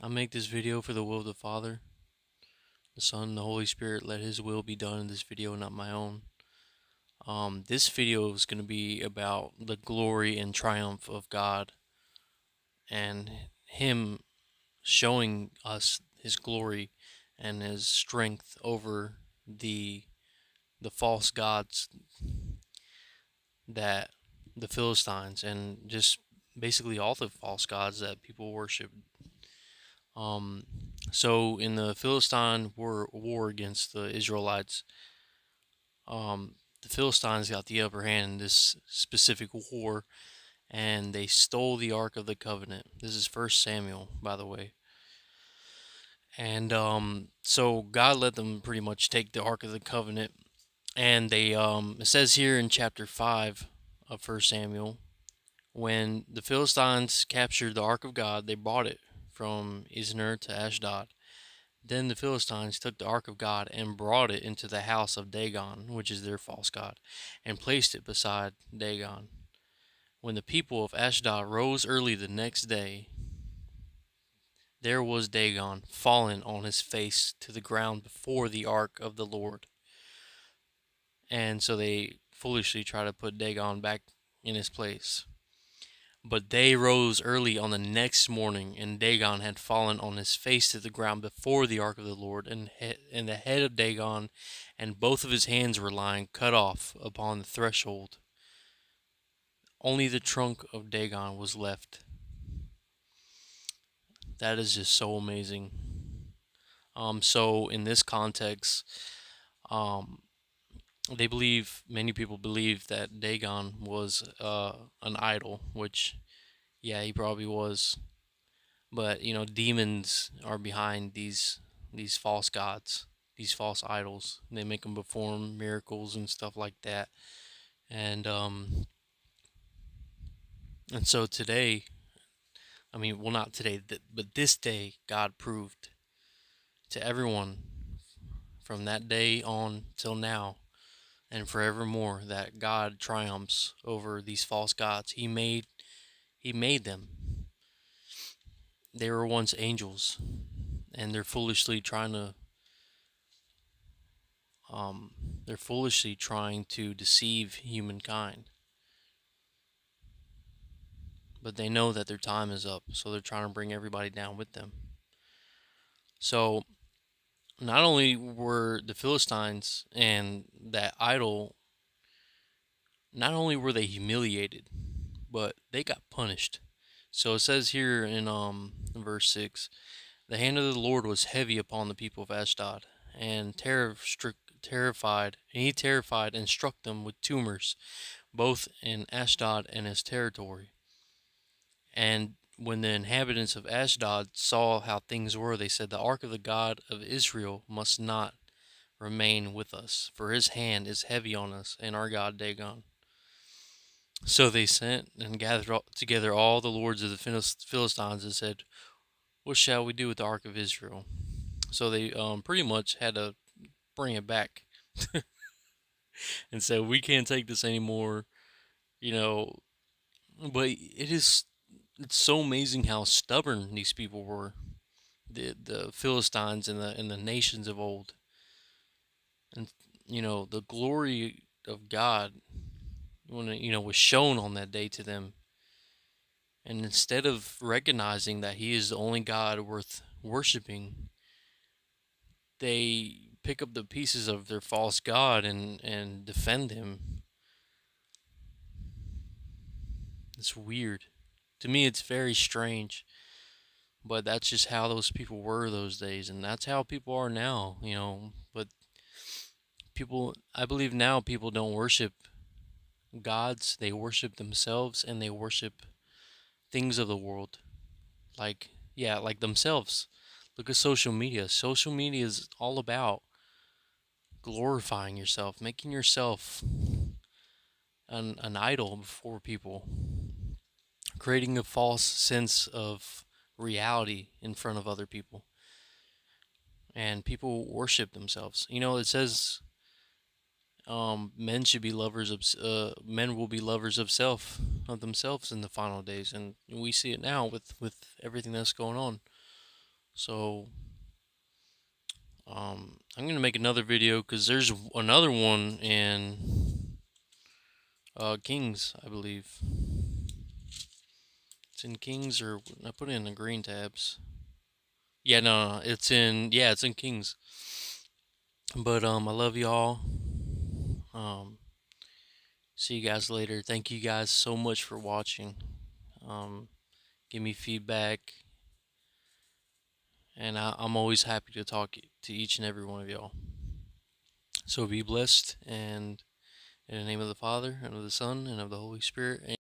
I make this video for the will of the Father, the Son, and the Holy Spirit. Let His will be done in this video, not my own. This video is going to be about the glory and triumph of God and Him showing us His glory and His strength over the false gods that the Philistines and just basically all the false gods that people worship. Um, so in the Philistine war against the Israelites, the Philistines got the upper hand in this specific war, and they stole the Ark of the Covenant. This is First Samuel, by the way. And so God let them pretty much take the Ark of the Covenant, and they it says here in chapter 5 of First Samuel, when the Philistines captured the Ark of God, they brought it from Isner to Ashdod. Then the Philistines took the ark of God and brought it into the house of Dagon, which is their false god, and placed it beside Dagon. When the people of Ashdod rose early the next day, there was Dagon fallen on his face to the ground before the ark of the Lord. And so they foolishly try to put Dagon back in his place. But they rose early on the next morning, and Dagon had fallen on his face to the ground before the ark of the Lord, and the head of Dagon and both of his hands were lying cut off upon the threshold. Only the trunk of Dagon was left. That is just so amazing. So in this context, um, many people believe that Dagon was an idol, which, yeah, he probably was. But demons are behind these false gods, these false idols. They make them perform miracles and stuff like that. And so today, I mean, well, not today, but this day, God proved to everyone from that day on till now and forevermore that God triumphs over these false gods. He made them. They were once angels, and um, they're foolishly trying to deceive humankind. But they know that their time is up, so they're trying to bring everybody down with them. So not only were the Philistines and that idol, not only were they humiliated, but they got punished. So it says here in verse 6, the hand of the Lord was heavy upon the people of Ashdod, and he terrified and struck them with tumors, both in Ashdod and its territory. And when the inhabitants of Ashdod saw how things were, they said, the ark of the God of Israel must not remain with us, for his hand is heavy on us and our God Dagon. So they sent and gathered together all the lords of the Philistines and said, what shall we do with the ark of Israel? So they pretty much had to bring it back and said, we can't take this anymore, you know. But it's so amazing how stubborn these people were, the Philistines and the nations of old. And the glory of God, when it was shown on that day to them, and instead of recognizing that he is the only God worth worshiping, they pick up the pieces of their false god and defend him. It's weird. To me, it's very strange. But that's just how those people were those days, and that's how people are now, But I believe now people don't worship gods, they worship themselves and they worship things of the world. Like, yeah, like themselves. Look at social media. Social media is all about glorifying yourself, making yourself an idol before people, creating a false sense of reality in front of other people. And people worship themselves. It says men should be lovers of men will be lovers of themselves in the final days, and we see it now with everything that's going on. So I'm gonna make another video because there's another one in Kings, I believe. It's in Kings, or I put it in the green tabs. Yeah, no, it's in Kings. But I love y'all. Um, See you guys later. Thank you guys so much for watching. Um, Give me feedback, and I'm always happy to talk to each and every one of y'all. So be blessed, and in the name of the Father, and of the Son, and of the Holy Spirit.